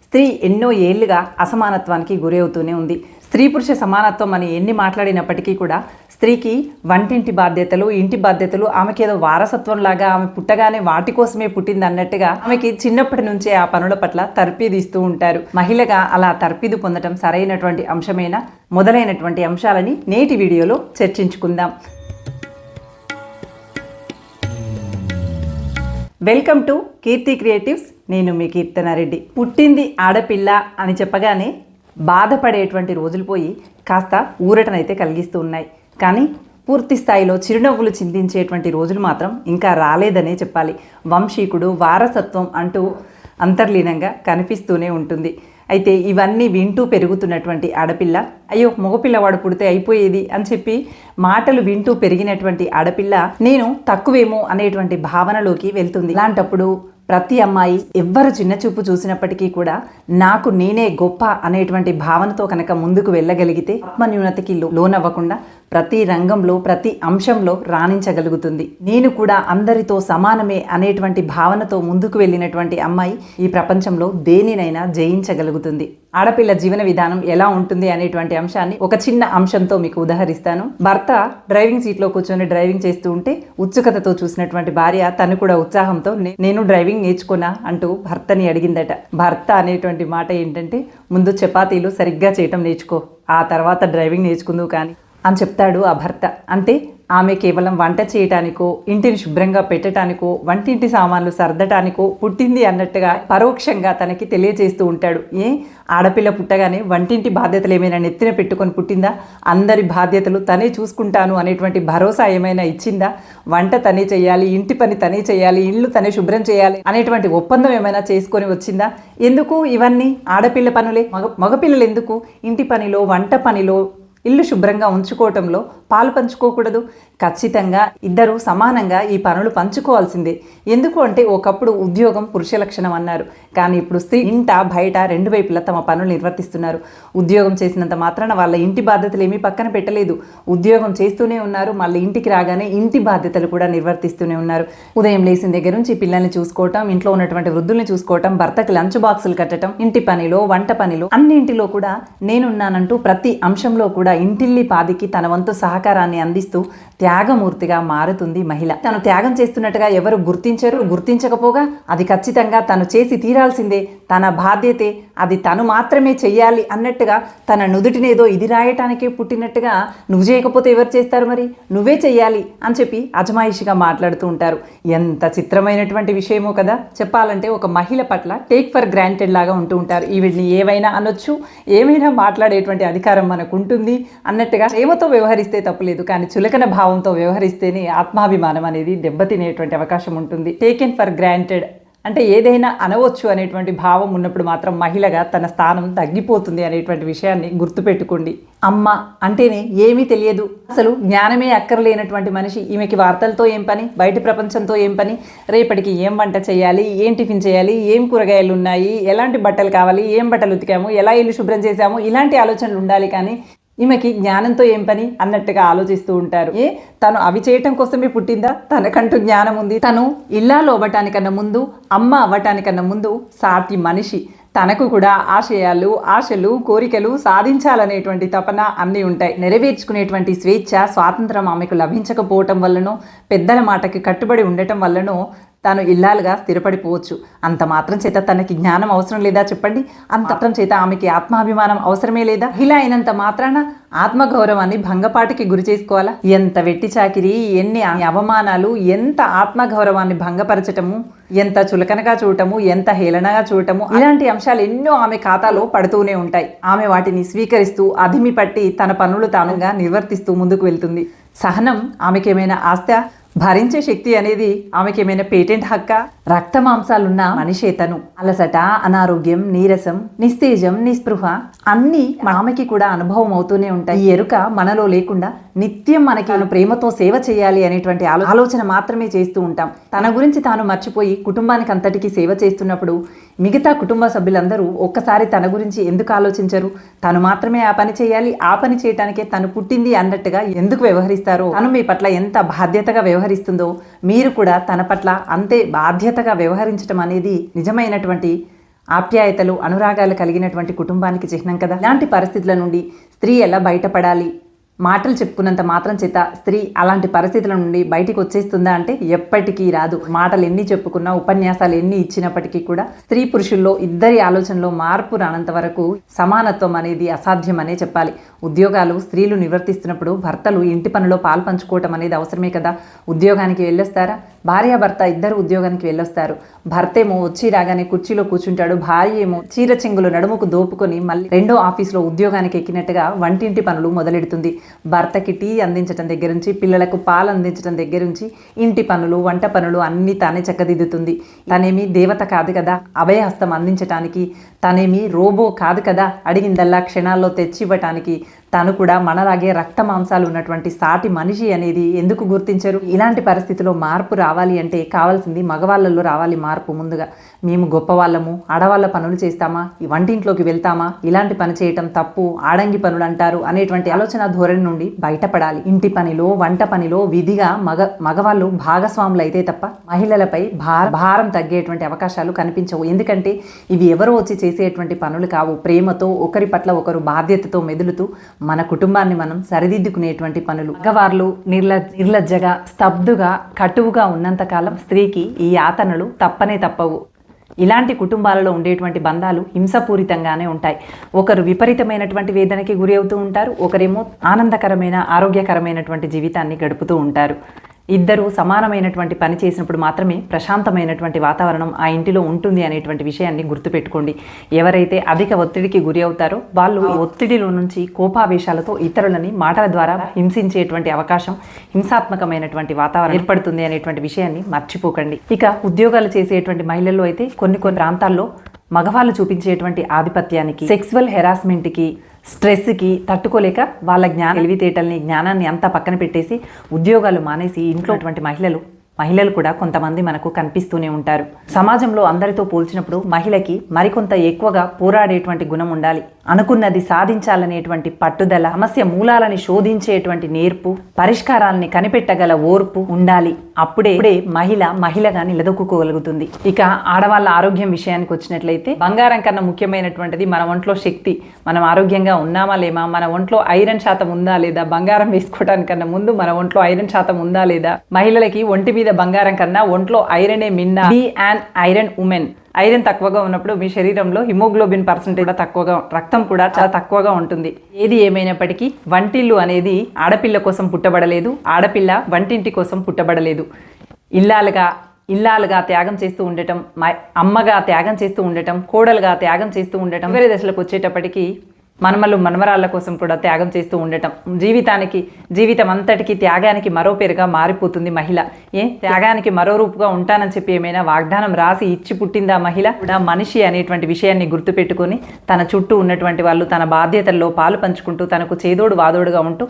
స్త్రీ ఎన్నో ఏళ్లుగా అసమానత్వానికి గురి అవుతూనే ఉంది. స్త్రీ పురుష సమానత్వం అని ఎన్ని మాట్లాడినప్పటికీ కూడా స్త్రీకి వంటింటి బాధ్యతలు, ఇంటి బాధ్యతలు ఆమెకి ఏదో వారసత్వం లాగా, ఆమె పుట్టగానే వాటి కోసమే పుట్టింది అన్నట్టుగా ఆమెకి చిన్నప్పటి నుంచే ఆ పనుల పట్ల తర్ఫీదిస్తూ ఉంటారు. మహిళగా అలా తర్ఫీదు పొందడం సరైనటువంటి అంశమేనా? మొదలైనటువంటి అంశాలని నేటి వీడియోలో చర్చించుకుందాం. Welcome to Keerthi creatives. నేను మీ కీర్తనారెడ్డి. పుట్టింది ఆడపిల్ల అని చెప్పగానే బాధపడేటువంటి రోజులు పోయి కాస్త ఊరటనైతే కలిగిస్తూ ఉన్నాయి. కానీ పూర్తి స్థాయిలో చిరునవ్వులు చిందించేటువంటి రోజులు మాత్రం ఇంకా రాలేదనే చెప్పాలి. వంశీకుడు, వారసత్వం అంటూ అంతర్లీనంగా కనిపిస్తూనే ఉంటుంది. అయితే ఇవన్నీ వింటూ పెరుగుతున్నటువంటి ఆడపిల్ల, అయ్యో మగపిల్లవాడు పుడితే అయిపోయేది అని చెప్పి మాటలు వింటూ పెరిగినటువంటి ఆడపిల్ల నేను తక్కువేమో అనేటువంటి భావనలోకి వెళ్తుంది. ఇలాంటప్పుడు ప్రతి అమ్మాయి ఎవ్వరు చిన్న చూపు చూసినప్పటికీ కూడా నాకు నేనే గొప్ప అనేటువంటి భావనతో కనుక ముందుకు వెళ్ళగలిగితే ఆత్మన్యూనతకి లోనవ్వకుండా ప్రతి రంగంలో, ప్రతి అంశంలో రాణించగలుగుతుంది. నేను కూడా అందరితో సమానమే అనేటువంటి భావనతో ముందుకు వెళ్ళినటువంటి అమ్మాయి ఈ ప్రపంచంలో దేనినైనా జయించగలుగుతుంది. ఆడపిల్ల జీవన విధానం ఎలా ఉంటుంది అనేటువంటి అంశాన్ని ఒక చిన్న అంశంతో మీకు ఉదాహరిస్తాను. భర్త డ్రైవింగ్ సీట్లో కూర్చొని డ్రైవింగ్ చేస్తూ ఉంటే ఉత్సుకతతో చూసినటువంటి భార్య తను కూడా ఉత్సాహంతో నేను డ్రైవింగ్ నేర్చుకున్నా అంటూ భర్తని అడిగిందట. భర్త అనేటువంటి మాట ఏంటంటే, ముందు చపాతీలు సరిగ్గా చేయటం నేర్చుకో, ఆ తర్వాత డ్రైవింగ్ నేర్చుకుందువు కానీ అని చెప్తాడు ఆ భర్త. అంటే ఆమె కేవలం వంట చేయటానికో, ఇంటిని శుభ్రంగా పెట్టడానికో, వంటింటి సామాన్లు సర్దటానికో పుట్టింది అన్నట్టుగా పరోక్షంగా తనకి తెలియజేస్తూ ఉంటాడు. ఆడపిల్ల పుట్టగానే వంటింటి బాధ్యతలు ఏమైనా నెత్తిన పెట్టుకొని పుట్టిందా? అందరి బాధ్యతలు తనే చూసుకుంటాను అనేటువంటి భరోసా ఏమైనా ఇచ్చిందా? వంట తనే చేయాలి, ఇంటి పని తనే చేయాలి, ఇల్లు తనే శుభ్రం చేయాలి అనేటువంటి ఒప్పందం ఏమైనా చేసుకొని వచ్చిందా? ఎందుకు ఇవన్నీ ఆడపిల్ల పనులే? మగపిల్లలు ఎందుకు ఇంటి పనిలో, వంట పనిలో, ఇల్లు శుభ్రంగా ఉంచుకోవటంలో పాలు పంచుకోకూడదు? ఖచ్చితంగా ఇద్దరు సమానంగా ఈ పనులు పంచుకోవాల్సిందే. ఎందుకు అంటే ఒకప్పుడు ఉద్యోగం పురుష లక్షణం అన్నారు. కానీ ఇప్పుడు స్త్రీ ఇంట బయట రెండు వైపులా తమ పనులు నిర్వర్తిస్తున్నారు. ఉద్యోగం చేసినంత మాత్రాన వాళ్ళ ఇంటి బాధ్యతలు ఏమీ పక్కన పెట్టలేదు. ఉద్యోగం చేస్తూనే ఉన్నారు, మళ్ళీ ఇంటికి రాగానే ఇంటి బాధ్యతలు కూడా నిర్వర్తిస్తూనే ఉన్నారు. ఉదయం లేచిన దగ్గర నుంచి పిల్లల్ని చూసుకోవటం, ఇంట్లో ఉన్నటువంటి వృద్ధుల్ని చూసుకోవటం, భర్తకి లంచ్ బాక్సులు కట్టడం, ఇంటి పనిలో, వంట పనిలో, అన్నింటిలో కూడా నేనున్నానంటూ ప్రతి అంశంలో కూడా ఇంటిల్లి పాదికి తన వంతు సహకారాన్ని అందిస్తూ త్యాగమూర్తిగా మారుతుంది మహిళ. తను త్యాగం చేస్తున్నట్టుగా ఎవరు గుర్తించరు. గుర్తించకపోగా అది ఖచ్చితంగా తను చేసి తీరాల్సిందే, తన బాధ్యతే, అది తను మాత్రమే చెయ్యాలి అన్నట్టుగా తన నుదుటినేదో ఇది రాయటానికే పుట్టినట్టుగా నువ్వు చేయకపోతే ఎవరు చేస్తారు, మరి నువ్వే చెయ్యాలి అని చెప్పి అజమాయిషిగా మాట్లాడుతూ ఉంటారు. ఎంత చిత్రమైనటువంటి విషయమో కదా. చెప్పాలంటే ఒక మహిళ పట్ల టేక్ ఫర్ గ్రాంటెడ్ లాగా ఉంటూ ఉంటారు. ఈవిడ్ని ఏవైనా అనొచ్చు, ఏమైనా మాట్లాడేటువంటి అధికారం మనకు ఉంటుంది అన్నట్టుగా ప్రేమతో వ్యవహరిస్తే తప్పులేదు, కానీ చులకన భావంతో వ్యవహరిస్తేనే ఆత్మాభిమానం అనేది దెబ్బతినేటువంటి అవకాశం ఉంటుంది. టేకెన్ ఫర్ గ్రాంటెడ్ అంటే ఏదైనా అనవచ్చు అనేటువంటి భావం ఉన్నప్పుడు మాత్రం మహిళగా తన స్థానం తగ్గిపోతుంది అనేటువంటి విషయాన్ని గుర్తుపెట్టుకోండి. అమ్మ అంటేనే ఏమీ తెలియదు, అసలు జ్ఞానమే అక్కర్లేనటువంటి మనిషి. ఈమెకి వార్తలతో ఏం పని, బయట ప్రపంచంతో ఏం పని, రేపటికి ఏం వంట చేయాలి, ఏం టిఫిన్ చేయాలి, ఏం కూరగాయలు ఉన్నాయి, ఎలాంటి బట్టలు కావాలి, ఏం బట్టలు ఉతికాము, ఎలా ఇల్లు శుభ్రం చేశాము, ఇలాంటి ఆలోచనలు ఉండాలి. కానీ ఈమెకి జ్ఞానంతో ఏం పని అన్నట్టుగా ఆలోచిస్తూ ఉంటారు. తను అవి చేయటం కోసమే పుట్టిందా? తనకంటూ జ్ఞానం ఉంది. తను ఇల్లాలు అవ్వటానికన్నా ముందు, అమ్మ అవ్వటానికన్నా ముందు సాటి మనిషి. తనకు కూడా ఆశయాలు, ఆశలు, కోరికలు సాధించాలనేటువంటి తపన అన్నీ ఉంటాయి. నెరవేర్చుకునేటువంటి స్వేచ్ఛ, స్వాతంత్రం ఆమెకు లభించకపోవటం వల్లనో, పెద్దల మాటకి కట్టుబడి ఉండటం వల్లనో తాను ఇల్లాలుగా స్థిరపడిపోవచ్చు. అంత మాత్రం చేత తనకి జ్ఞానం అవసరం లేదా చెప్పండి? అంత మాత్రం చేత ఆమెకి ఆత్మాభిమానం అవసరమే లేదా? ఇలా అయినంత మాత్రాన ఆత్మగౌరవాన్ని భంగపాటికి గురి చేసుకోవాలా? ఎంత వెట్టి చాకిరి, ఎన్ని అవమానాలు, ఎంత ఆత్మగౌరవాన్ని భంగపరచటము, ఎంత చులకనగా చూడటము, ఎంత హేళనగా చూడటము, ఇలాంటి అంశాలు ఎన్నో ఆమె ఖాతాలో పడుతూనే ఉంటాయి. ఆమె వాటిని స్వీకరిస్తూ అదిమి పట్టి తన పనులు తానుగా నిర్వర్తిస్తూ ముందుకు వెళ్తుంది. సహనం ఆమెకేమైనా ఆస్త? భరించే శక్తి అనేది ఆమెకేమైనా పేటెంట్ హక్కా? రక్త మాంసాలున్న మనిషే తను. అలసట, అనారోగ్యం, నీరసం, నిస్తేజం, నిస్పృహ అన్నీ ఆమెకి కూడా అనుభవం అవుతూనే ఉంటాయి. ఈ ఎరుక మనలో లేకుండా నిత్యం మనకి ప్రేమతో సేవ చేయాలి అనేటువంటి ఆలోచన మాత్రమే చేస్తూ ఉంటాం. తన గురించి తాను మర్చిపోయి కుటుంబానికి అంతటికీ సేవ చేస్తున్నప్పుడు మిగతా కుటుంబ సభ్యులందరూ ఒక్కసారి తన గురించి ఎందుకు ఆలోచించరు? తను మాత్రమే ఆ పని చేయాలి, ఆ పని చేయటానికే తను పుట్టింది అన్నట్టుగా ఎందుకు వ్యవహరిస్తారో, తను మీ పట్ల ఎంత బాధ్యతగా వ్యవహరిస్తుందో మీరు కూడా తన పట్ల అంతే బాధ్యతగా వ్యవహరించడం అనేది నిజమైనటువంటి ఆప్యాయతలు అనురాగాలు కలిగినటువంటి కుటుంబానికి చిహ్నం కదా. ఇలాంటి పరిస్థితుల నుండి స్త్రీ ఎలా బయటపడాలి, మాటలు చెప్పుకున్నంత మాత్రం చేత స్త్రీ అలాంటి పరిస్థితుల నుండి బయటికి వచ్చేస్తుందా అంటే ఎప్పటికీ రాదు. మాటలు ఎన్ని చెప్పుకున్నా, ఉపన్యాసాలు ఎన్ని ఇచ్చినప్పటికీ కూడా స్త్రీ పురుషుల్లో ఇద్దరి ఆలోచనలో మార్పు రానంత వరకు సమానత్వం అనేది అసాధ్యం అనే చెప్పాలి. ఉద్యోగాలు స్త్రీలు నిర్వర్తిస్తున్నప్పుడు భర్తలు ఇంటి పనిలో పాలు పంచుకోవటం అనేది అవసరమే కదా. ఉద్యోగానికి వెళ్ళొస్తారా, భార్యాభర్త ఇద్దరు ఉద్యోగానికి వెళ్ళొస్తారు. భర్త ఏమో వచ్చి రాగానే కుర్చీలో కూర్చుంటాడు, భార్య ఏమో చీర చెంగులు నడుముకు దోపుకొని మళ్ళీ రెండో ఆఫీస్లో ఉద్యోగానికి ఎక్కినట్టుగా వంటింటి పనులు మొదలెడుతుంది. భర్తకి టీ అందించడం దగ్గర నుంచి, పిల్లలకు పాలు అందించడం దగ్గర నుంచి, ఇంటి పనులు వంట పనులు అన్నీ తానే చక్కదిద్దుతుంది. తనేమి దేవత కాదు కదా అభయహస్తం అందించటానికి, తనేమి రోబో కాదు కదా అడిగిందల్లా క్షణాల్లో తెచ్చివ్వటానికి. తను కూడా మనలాగే రక్త మాంసాలు ఉన్నటువంటి సాటి మనిషి అనేది ఎందుకు గుర్తించరు? ఇలాంటి పరిస్థితిలో మార్పు రావాలి అంటే కావాల్సింది మగవాళ్ళల్లో రావాలి మార్పు. ముందుగా మేము గొప్పవాళ్ళము, ఆడవాళ్ళ పనులు చేస్తామా, ఈ వంటింట్లోకి వెళ్తామా, ఇలాంటి పని చేయటం తప్పు, ఆడంగి పనులు అంటారు అనేటువంటి ఆలోచన ధోరణి నుండి బయటపడాలి. ఇంటి పనిలో వంట పనిలో విధిగా మగవాళ్ళు భాగస్వాములు అయితే తప్ప మహిళలపై భారం తగ్గేటువంటి అవకాశాలు కనిపించవు. ఎందుకంటే ఇవి ఎవరో వచ్చి చేసేటువంటి పనులు కావు. ప్రేమతో ఒకరి పట్ల ఒకరు బాధ్యతతో మెదులుతూ మన కుటుంబాన్ని మనం సరిదిద్దుకునేటువంటి పనులు. మగవాళ్ళు నిర్లజ్జగా స్తబ్దుగా కటువుగా ఉన్నంతకాలం స్త్రీకి ఈ యాతనలు తప్పనే తప్పవు. ఇలాంటి కుటుంబాలలో ఉండేటువంటి బంధాలు హింసపూరితంగానే ఉంటాయి. ఒకరు విపరీతమైనటువంటి వేదనకి గురి అవుతూ ఉంటారు, ఒకరేమో ఆనందకరమైన ఆరోగ్యకరమైనటువంటి జీవితాన్ని గడుపుతూ ఉంటారు. ఇద్దరు సమానమైనటువంటి పని చేసినప్పుడు మాత్రమే ప్రశాంతమైనటువంటి వాతావరణం ఆ ఇంటిలో ఉంటుంది అనేటువంటి విషయాన్ని గుర్తుపెట్టుకోండి. ఎవరైతే అధిక ఒత్తిడికి గురి అవుతారో వాళ్ళు ఒత్తిడిలో నుంచి కోపావేశాలతో ఇతరులని మాటల ద్వారా హింసించేటువంటి అవకాశం, హింసాత్మకమైనటువంటి వాతావరణం ఏర్పడుతుంది అనేటువంటి విషయాన్ని మర్చిపోకండి. ఇక ఉద్యోగాలు చేసేటువంటి మహిళల్లో అయితే కొన్ని ప్రాంతాల్లో మగవాళ్ళు చూపించేటువంటి ఆధిపత్యానికి, సెక్సువల్ హెరాస్మెంట్కి, స్ట్రెస్కి తట్టుకోలేక వాళ్ళ తెలివితేటల్ని జ్ఞానాన్ని అంతా పక్కన పెట్టేసి ఉద్యోగాలు మానేసి ఇంట్లో మహిళలు కూడా కొంతమంది మనకు కనిపిస్తూనే ఉంటారు. సమాజంలో అందరితో పోల్చినప్పుడు మహిళకి మరికొంత ఎక్కువగా పోరాడేటువంటి గుణం ఉండాలి. అనుకున్నది సాధించాలనేటువంటి పట్టుదల, సమస్య మూలాలని శోధించేటువంటి నేర్పు, పరిష్కారాలని కనిపెట్టగల ఓర్పు ఉండాలి. అప్పుడే మహిళగా నిలదొక్కుకోగలుగుతుంది. ఇక ఆడవాళ్ళ ఆరోగ్యం విషయానికి వచ్చినట్లయితే బంగారం కన్నా ముఖ్యమైనటువంటిది మన ఒంట్లో శక్తి. మనం ఆరోగ్యంగా ఉన్నామా లేమా, మన ఒంట్లో ఐరన్ శాతం ఉందా లేదా, బంగారం వేసుకోవడానికన్నా ముందు మన ఒంట్లో ఐరన్ శాతం ఉందా లేదా. మహిళలకి ఒంటి మీద బంగారం కన్నా ఒంట్లో ఐరనే మిన్నా. Be an iron woman. Iron తక్కువగా ఉన్నప్పుడు మీ శరీరంలో హిమోగ్లోబిన్ పర్సెంటేజ్ కూడా తక్కువగా, రక్తం కూడా చాలా తక్కువగా ఉంటుంది. ఏది ఏమైనప్పటికీ వంటిల్లు అనేది ఆడపిల్ల కోసం పుట్టబడలేదు, ఆడపిల్ల వంటింటి కోసం పుట్టబడలేదు. ఇల్లాలుగా త్యాగం చేస్తూ ఉండటం, అమ్మగా త్యాగం చేస్తూ ఉండటం, కోడలుగా త్యాగం చేస్తూ ఉండటం, వేరే దశలకు వచ్చేటప్పటికి మనమరాళ్ళ కోసం కూడా త్యాగం చేస్తూ ఉండటం, జీవితం అంతటికి త్యాగానికి మరో పేరుగా మారిపోతుంది మహిళ. త్యాగానికి మరో రూపుగా ఉంటానని చెప్పి ఏమైనా వాగ్దానం రాసి ఇచ్చి పుట్టిందా మహిళ? కూడా మనిషి అనేటువంటి విషయాన్ని గుర్తుపెట్టుకొని తన చుట్టూ ఉన్నటువంటి వాళ్ళు తన బాధ్యతల్లో పాలు పంచుకుంటూ, తనకు చేదోడు వాదోడుగా ఉంటూ,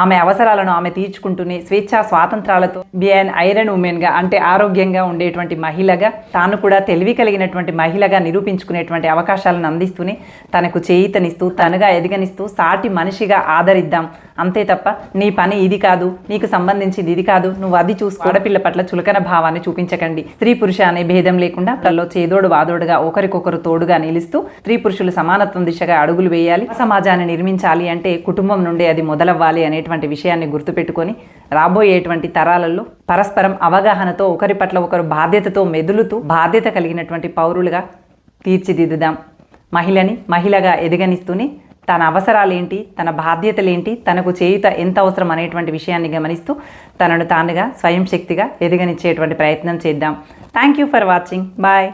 ఆమె అవసరాలను ఆమె తీర్చుకుంటూనే స్వేచ్ఛా స్వాతంత్రాలతో బి అన్ ఐరన్ ఉమెన్గా, అంటే ఆరోగ్యంగా ఉండేటువంటి మహిళగా, తాను కూడా తెలివి కలిగినటువంటి మహిళగా నిరూపించుకునేటువంటి అవకాశాలను అందిస్తూనే తనకు చేయితనిస్తూ, తనగా ఎదిగనిస్తూ సాటి మనిషిగా ఆదరిద్దాం. అంతే తప్ప నీ పని ఇది కాదు, నీకు సంబంధించింది ఇది కాదు, నువ్వు అది చూసుకో, ఆడపిల్ల పట్ల చులకన భావాన్ని చూపించకండి. స్త్రీ పురుష అనే భేదం లేకుండా ప్రజల్లో చేదోడు వాదోడుగా ఒకరికొకరు తోడుగా నిలుస్తూ స్త్రీ పురుషులు సమానత్వం దిశగా అడుగులు వేయాలి. సమాజాన్ని నిర్మించాలి అంటే కుటుంబం నుండే అది మొదలవ్వాలి అనేటువంటి విషయాన్ని గుర్తుపెట్టుకొని రాబోయేటువంటి తరాలలో పరస్పరం అవగాహనతో ఒకరి పట్ల ఒకరు బాధ్యతతో మెదులుతూ బాధ్యత కలిగినటువంటి పౌరులుగా తీర్చిదిద్దుదాం. మహిళగా ఎదగనిస్తూనే తన అవసరాలేంటి, తన బాధ్యతలేంటి, తనకు చేయుత ఎంత అవసరం అనేటువంటి విషయాన్ని గమనిస్తూ తనను తానుగా స్వయం శక్తిగా ఎదగనిచ్చేటువంటి ప్రయత్నం చేద్దాం. Thank you for watching. Bye.